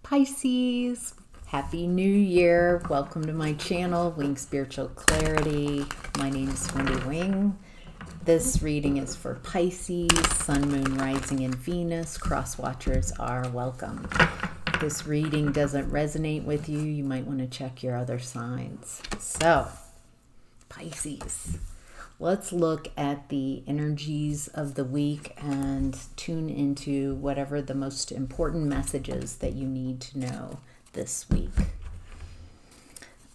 Pisces, Happy New Year. Welcome to my channel, Wing Spiritual Clarity. My name is Wendy Wing. This reading is for Pisces, Sun, Moon, Rising, and Venus. Cross watchers are welcome. If this reading doesn't resonate with you, you might want to check your other signs. So, Pisces. Let's look at the energies of the week and tune into whatever the most important messages that you need to know this week.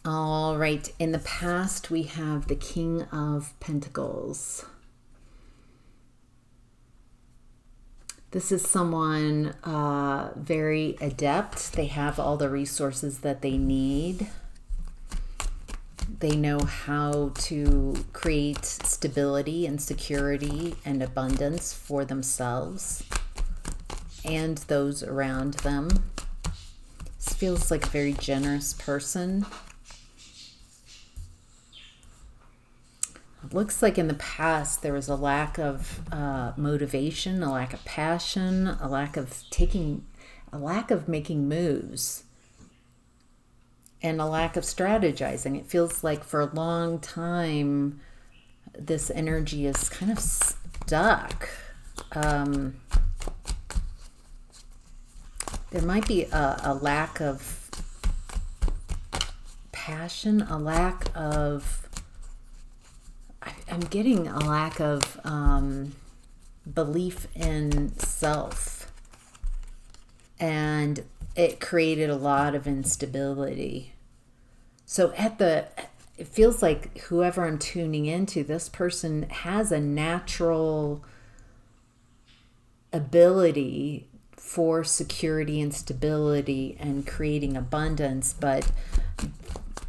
All right, in the past we have the King of Pentacles. This is someone very adept. They have all the resources that they need. They know how to create stability and security and abundance for themselves and those around them. This feels like a very generous person. It looks like in the past there was a lack of motivation, a lack of passion, a lack of making moves, and a lack of strategizing. It feels like for a long time, this energy is kind of stuck. There might be a lack of passion, a lack of, I'm getting a lack of belief in self. And it created a lot of instability. So it feels like whoever I'm tuning into, this person has a natural ability for security and stability and creating abundance, but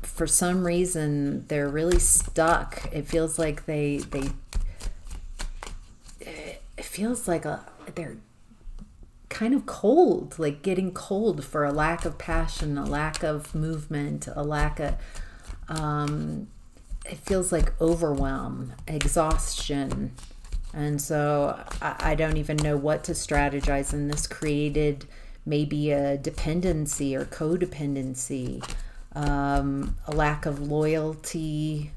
for some reason they're really stuck. It feels like it feels like they're kind of cold, like getting cold for a lack of passion, a lack of movement, a lack of, it feels like overwhelm, exhaustion. And so I don't even know what to strategize. And this created maybe a dependency or codependency, a lack of loyalty.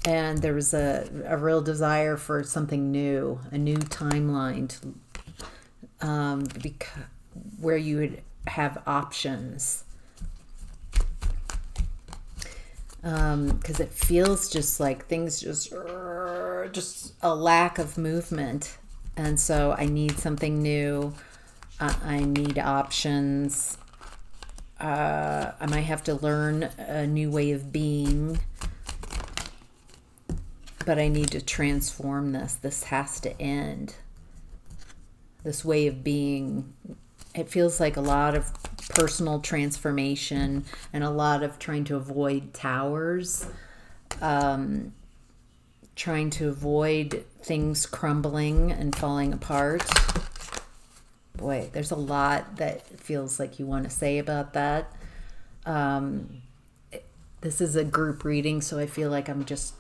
And there was a real desire for something new, a new timeline, where you would have options. Because it feels just like things just a lack of movement. And so I need something new. I need options. I might have to learn a new way of being. But I need to transform this. This has to end. This way of being. It feels like a lot of personal transformation and a lot of trying to avoid towers. Trying to avoid things crumbling and falling apart. Boy, there's a lot that feels like you want to say about that. This is a group reading, so I feel like I'm just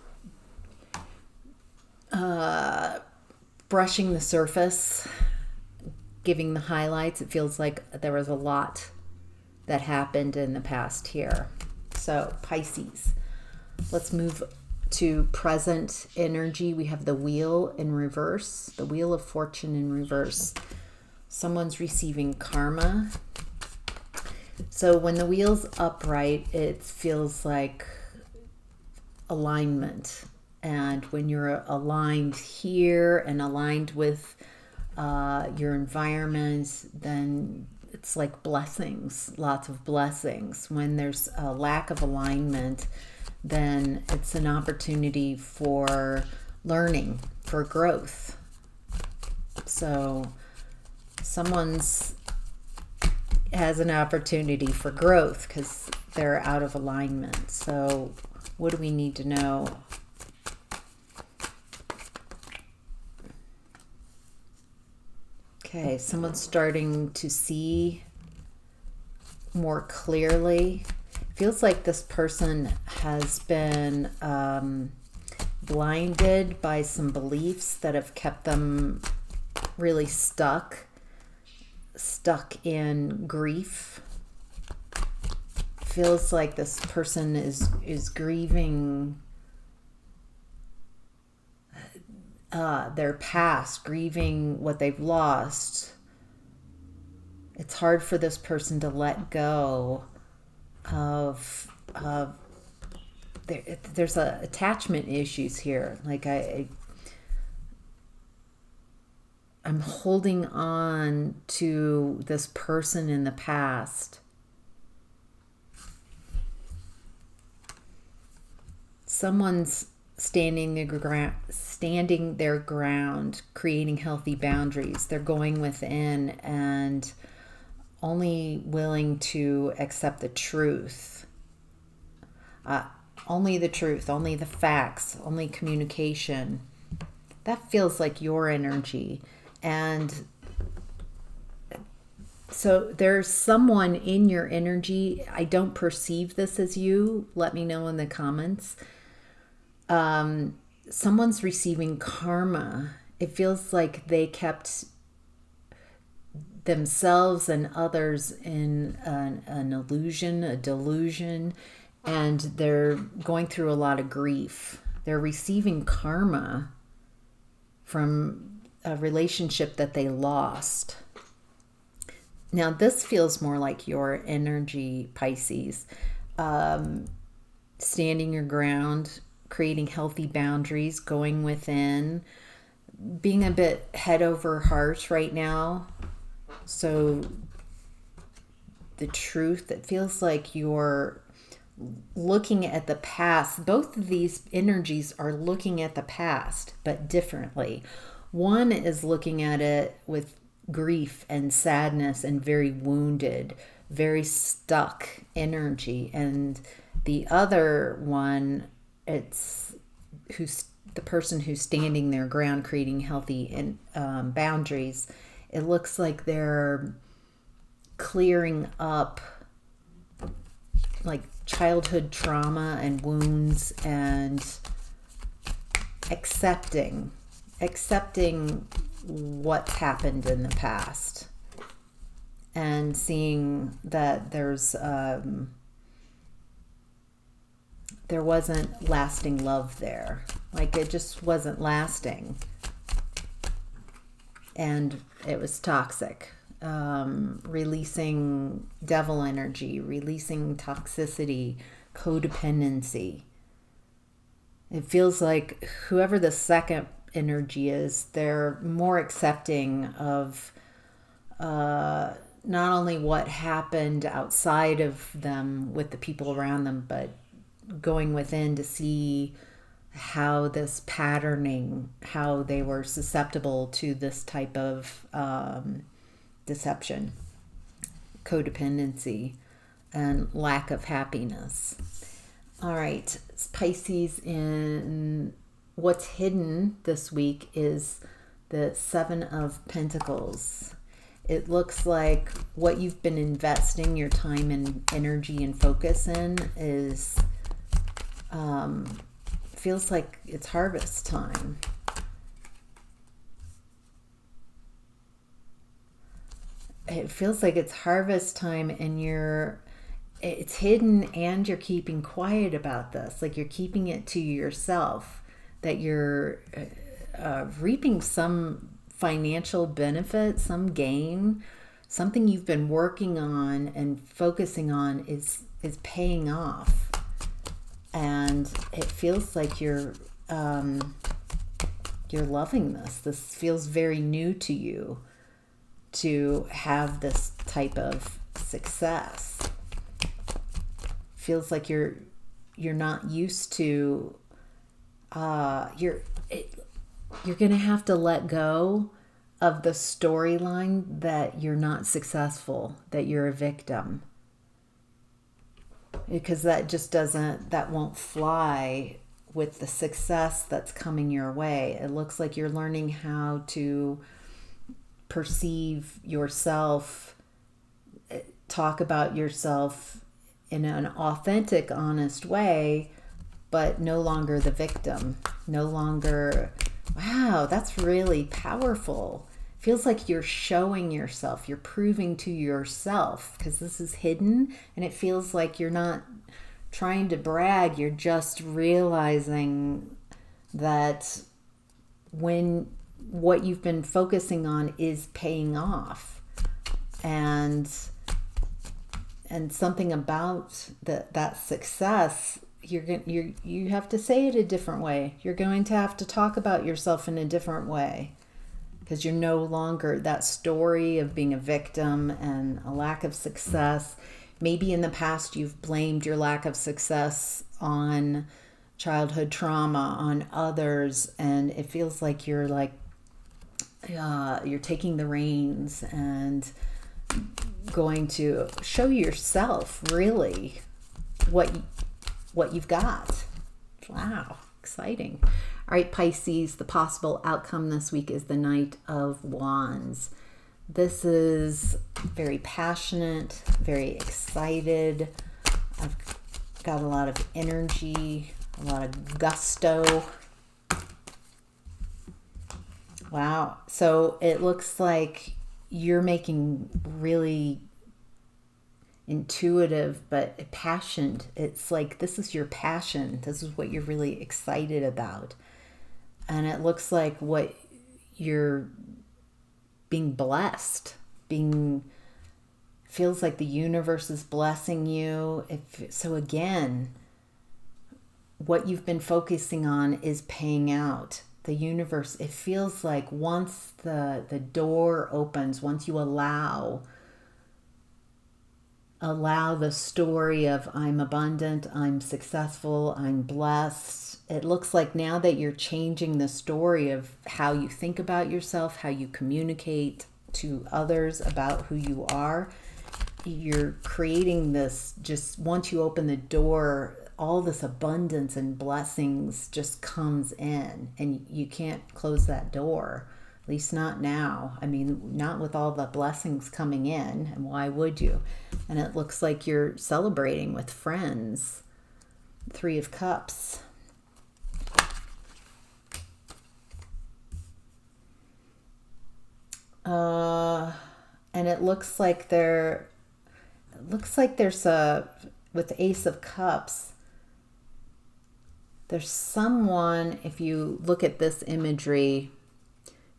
brushing the surface, giving the highlights. It feels like there was a lot that happened in the past here. So Pisces, let's move to present energy. We have the Wheel in reverse, the Wheel of Fortune in reverse. Someone's receiving karma. So when the wheel's upright, it feels like alignment. And when you're aligned here and aligned with your environment, then it's like blessings, lots of blessings. When there's a lack of alignment, then it's an opportunity for learning, for growth. So someone's has an opportunity for growth because they're out of alignment. So what do we need to know? Okay, someone's starting to see more clearly. Feels like this person has been blinded by some beliefs that have kept them really stuck stuck in grief. Feels like this person is grieving their past, grieving what they've lost. It's hard for this person to let go of there's attachment issues here. Like I'm holding on to this person in the past. Someone's standing their ground, creating healthy boundaries. They're going within and only willing to accept the truth. Only the truth, only the facts, only communication. That feels like your energy. And so there's someone in your energy. I don't perceive this as you. Let me know in the comments. Someone's receiving karma. It feels like they kept themselves and others in an illusion, a delusion, and they're going through a lot of grief. They're receiving karma from a relationship that they lost. Now, this feels more like your energy, Pisces. Standing your ground, creating healthy boundaries, going within, being a bit head over heart right now. So the truth, it feels like you're looking at the past. Both of these energies are looking at the past, but differently. One is looking at it with grief and sadness and very wounded, very stuck energy. And the other one, it's the person who's standing their ground, creating healthy boundaries. It looks like they're clearing up like childhood trauma and wounds and accepting what's happened in the past and seeing that there wasn't lasting love there. Like it just wasn't lasting. And it was toxic. Releasing devil energy, releasing toxicity, codependency. It feels like whoever the second energy is, they're more accepting of not only what happened outside of them with the people around them, but going within to see how this patterning, how they were susceptible to this type of deception, codependency, and lack of happiness. All right, Pisces, in what's hidden this week is the Seven of Pentacles. It looks like what you've been investing your time and energy and focus in is feels like it's harvest time. It feels like it's harvest time and it's hidden and you're keeping quiet about this. Like you're keeping it to yourself, that you're reaping some financial benefit, some gain, something you've been working on and focusing on is paying off. And it feels like you're loving this. This feels very new to you to have this type of success. Feels like you're not used to. You're going to have to let go of the storyline that you're not successful, that you're a victim. Because that won't fly with the success that's coming your way. It looks like you're learning how to perceive yourself, talk about yourself in an authentic, honest way, but no longer the victim. No longer, wow, that's really powerful. feels like you're showing yourself, you're proving to yourself, because this is hidden, and it feels like you're not trying to brag, you're just realizing that when what you've been focusing on is paying off, and something about that success, you have to say it a different way. You're going to have to talk about yourself in a different way, because you're no longer that story of being a victim and a lack of success. Maybe in the past you've blamed your lack of success on childhood trauma, on others, and it feels like you're taking the reins and going to show yourself really what you've got. Wow, exciting. All right, Pisces, the possible outcome this week is the Knight of Wands. This is very passionate, very excited. I've got a lot of energy, a lot of gusto. Wow. So it looks like you're making really intuitive but passion. It's like this is your passion. This is what you're really excited about. And it looks like what you're being blessed, feels like the universe is blessing you. So again, what you've been focusing on is paying out. The universe, it feels like once the door opens, once you allow the story of I'm abundant, I'm successful, I'm blessed. It looks like now that you're changing the story of how you think about yourself, how you communicate to others about who you are. You're creating this, just once you open the door, all this abundance and blessings just comes in, and you can't close that door, at least not now. I mean, not with all the blessings coming in, and why would you? And it looks like you're celebrating with friends. Three of Cups. And it looks like there's with the Ace of Cups, there's someone, if you look at this imagery,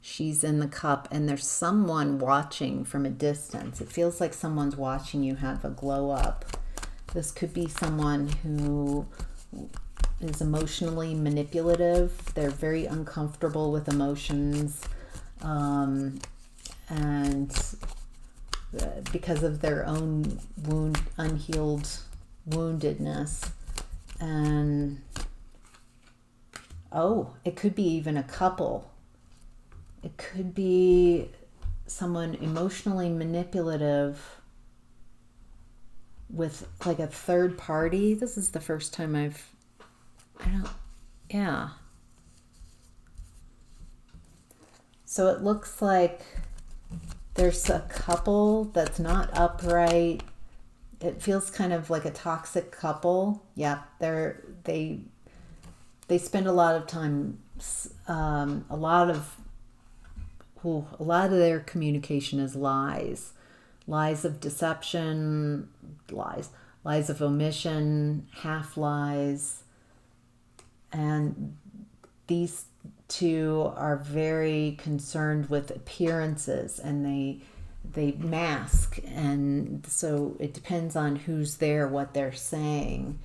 she's in the cup and there's someone watching from a distance. It feels like someone's watching you have a glow up. This could be someone who is emotionally manipulative. They're very uncomfortable with emotions, and because of their own unhealed woundedness. And it could be even a couple. It could be someone emotionally manipulative with like a third party. This is the first time yeah. So it looks like there's a couple that's not upright. It feels kind of like a toxic couple. Yeah, they spend a lot of time, a lot of their communication is lies of deception, lies of omission, half lies, and these two are very concerned with appearances, and they mask, and so it depends on who's there, what they're saying.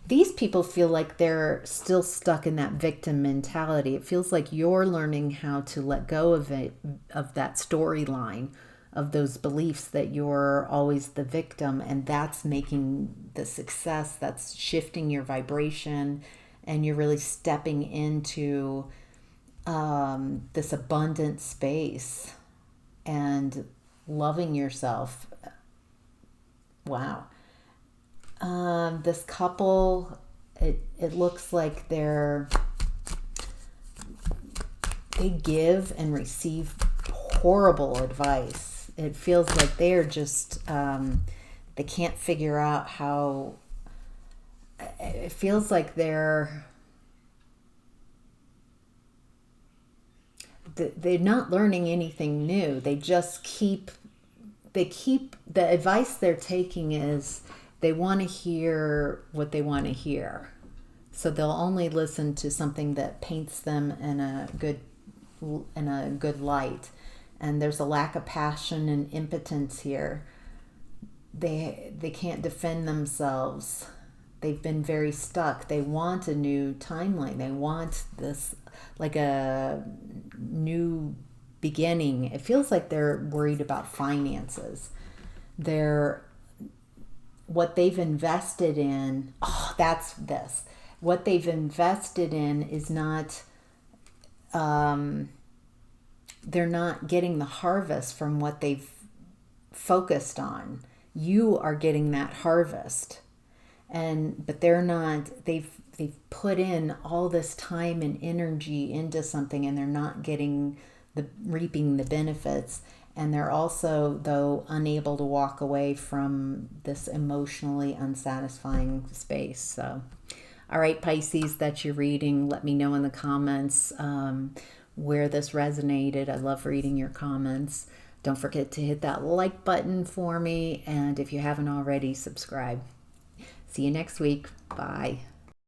These people feel like they're still stuck in that victim mentality. It feels like you're learning how to let go of that storyline, of those beliefs that you're always the victim, and that's making the success, that's shifting your vibration, and you're really stepping into this abundant space and loving yourself. Wow. This couple, it looks like they give and receive horrible advice. It feels like they're just, they can't figure out how, it feels like they're they're not learning anything new. They just keep the advice they're taking is they want to hear what they want to hear. So they'll only listen to something that paints them in a good light. And there's a lack of passion and impotence here. They can't defend themselves. They've been very stuck. They want a new timeline. They want this, like a new beginning. It feels like they're worried about finances. What they've invested in, that's this. What they've invested in is not, they're not getting the harvest from what they've focused on. You are getting that harvest. But they're not, they've put in all this time and energy into something, and they're not reaping the benefits. And they're also, though, unable to walk away from this emotionally unsatisfying space. So, all right, Pisces, that's your reading. Let me know in the comments where this resonated. I love reading your comments. Don't forget to hit that like button for me. And if you haven't already, subscribe. See you next week. Bye.